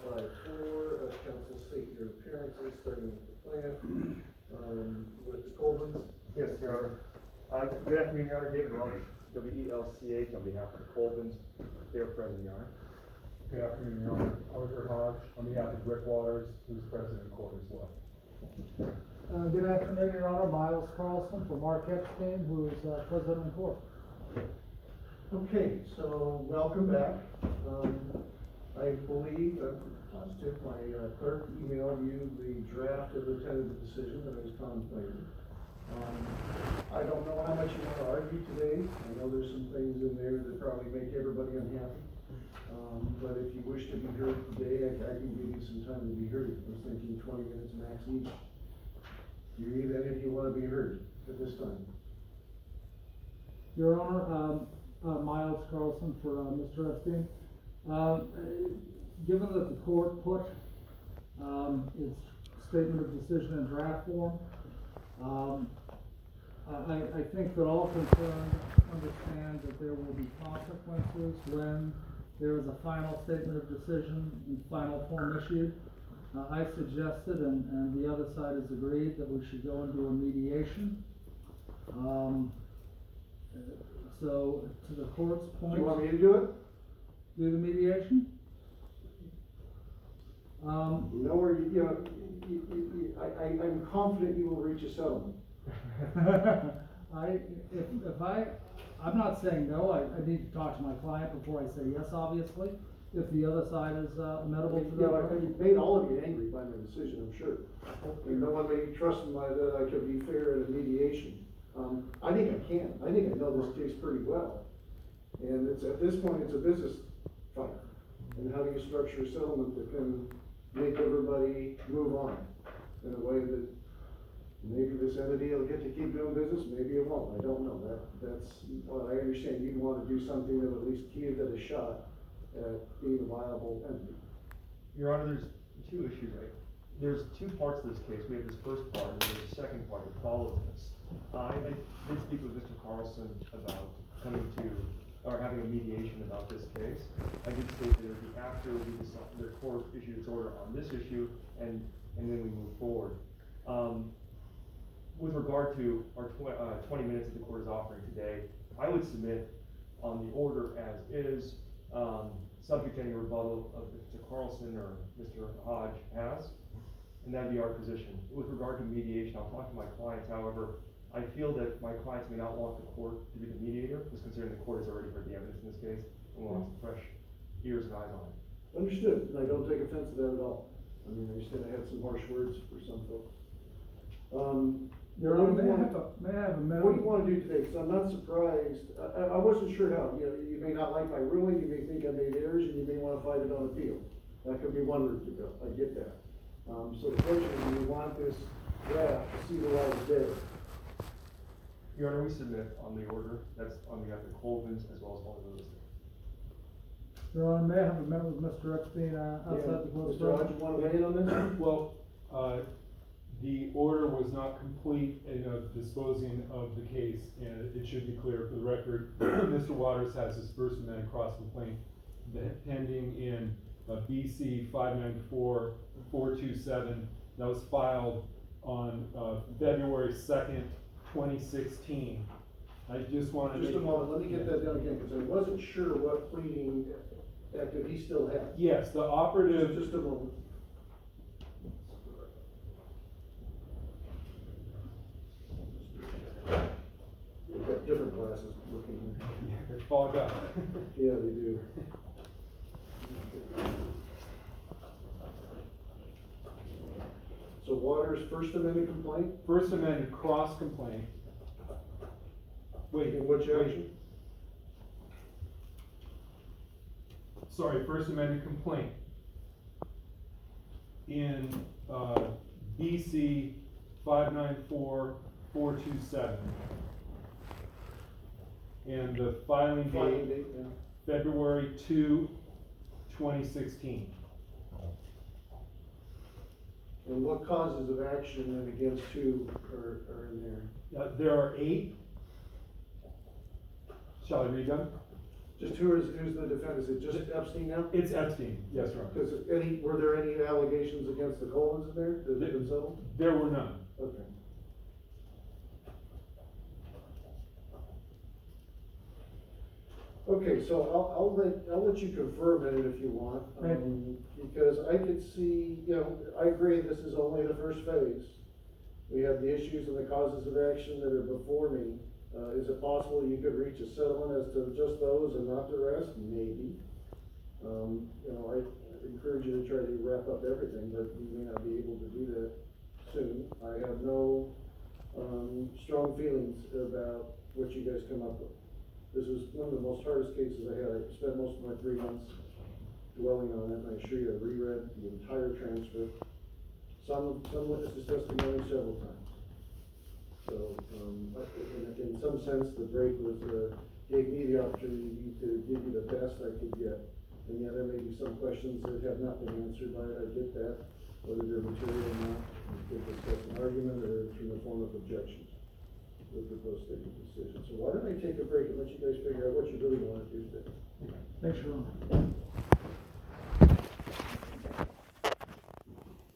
554, council state your appearances, starting with the plant, with the Colvins. Yes, Your Honor. Good afternoon, Your Honor. David Roberts, WELCH, on behalf of the Colvins. They are present, Your Honor. Good afternoon, Your Honor. Arthur Hodge, on behalf of Rick Waters, who's president in court as well. Good afternoon, Your Honor. Miles Carlson for Mark Epstein, who is president in court. Okay, so welcome back. I believe, positive, my clerk emailed you the draft of the tentative decision that I was contemplating. I don't know how much you want to argue today. I know there's some things in there that probably make everybody unhappy. But if you wish to be heard today, I can give you some time to be heard. I was thinking 20 minutes max each. You either, if you want to be heard at this time. Your Honor, Miles Carlson for Mr. Epstein. Given that the court put its statement of decision in draft form, I think that all concerned understand that there will be consequences when there is a final statement of decision in final form issued. I suggested, and the other side has agreed, that we should go into a mediation. So, to the court's point. Do you want me to do it? Do the mediation? No, or I'm confident you will reach a settlement. I'm not saying no, I need to talk to my client before I say yes, obviously, if the other side is amenable to that. You've made all of you angry by my decision, I'm sure. And no one may trust me that I could be fair at a mediation. I think I can. I think I know this case pretty well. And at this point, it's a business fight. And how do you structure a settlement that can make everybody move on in a way that maybe this entity will get to keep doing business, maybe it won't. I don't know. That's what I understand. You'd want to do something that at least give it a shot at being a viable entity. Your Honor, there's two issues, right? There's two parts of this case. We have this first part, and there's a second part that follows this. I did speak with Mr. Carlson about coming to, or having a mediation about this case. I did state that it would be after the court issued its order on this issue, and then we move forward. With regard to our 20 minutes that the court is offering today, I would submit on the order as is, subject to any rebuttal of Mr. Carlson or Mr. Hodge has, and that'd be our position. With regard to mediation, I'll talk to my clients. However, I feel that my clients may not want the court to be the mediator, just considering the court has already heard the evidence in this case and wants fresh ears and eyes on it. Understood, and I don't take offense to that at all. I mean, I understand I had some harsh words for some folks. Your Honor, may I have a minute? What do you want to do today? Because I'm not surprised. I wasn't sure how. You may not like my ruling, you may think I made errors, and you may want to fight it on appeal. That could be one route to go. I get that. So the question is, do you want this draft to see the light of day? Your Honor, we submit on the order. That's on behalf of the Colvins as well as all the others. Your Honor, may I have a minute with Mr. Epstein outside the court? Mr. Hodge, you want to weigh in on this? Well, the order was not complete in disposing of the case, and it should be clear for the record, Mr. Waters has his first amendment cross complaint pending in BC 594-427. That was filed on February 2nd, 2016. I just wanted to... Just a moment, let me get that down again, because I wasn't sure what pleading active he still had. Yes, the operative... Just a moment. They've got different glasses looking here. They're fogged up. Yeah, they do. So Waters' First Amendment complaint? First amendment cross complaint. Wait, In which action? Sorry, First Amendment complaint in BC 594-427. And the filing Filing date, date, yeah. February 2, 2016. And what causes of action then against who are in there? There are 8. Shall I read them? Just who's the defendant? Is it just Epstein now? It's Epstein, yes, Your Honor. Because were there any allegations against the Colons in there that have been settled? There were none. Okay. Okay, so I'll let you confirm it if you want. Right. Because I could see, I agree this is only the first phase. We have the issues and the causes of action that are before me. Is it possible you could reach a settlement as to just those and not the rest? Maybe. I encourage you to try to wrap up everything, but we may not be able to do that soon. I have no, strong feelings about what you guys come up with. This is one of the most hardest cases I had. I spent most of my 3 months dwelling on it, and I assure you, I reread the entire transcript. Some witnesses testimony several times. So, in some sense, the break was, gave me the opportunity to give you the best I could get. And yet there may be some questions that have not been answered by it, I get that, whether they're material or not. We could discuss an argument or it's in the form of objections with the proposed statement decision. So why don't I take a break and let you guys figure out what you really want to do today? Thanks, Ron.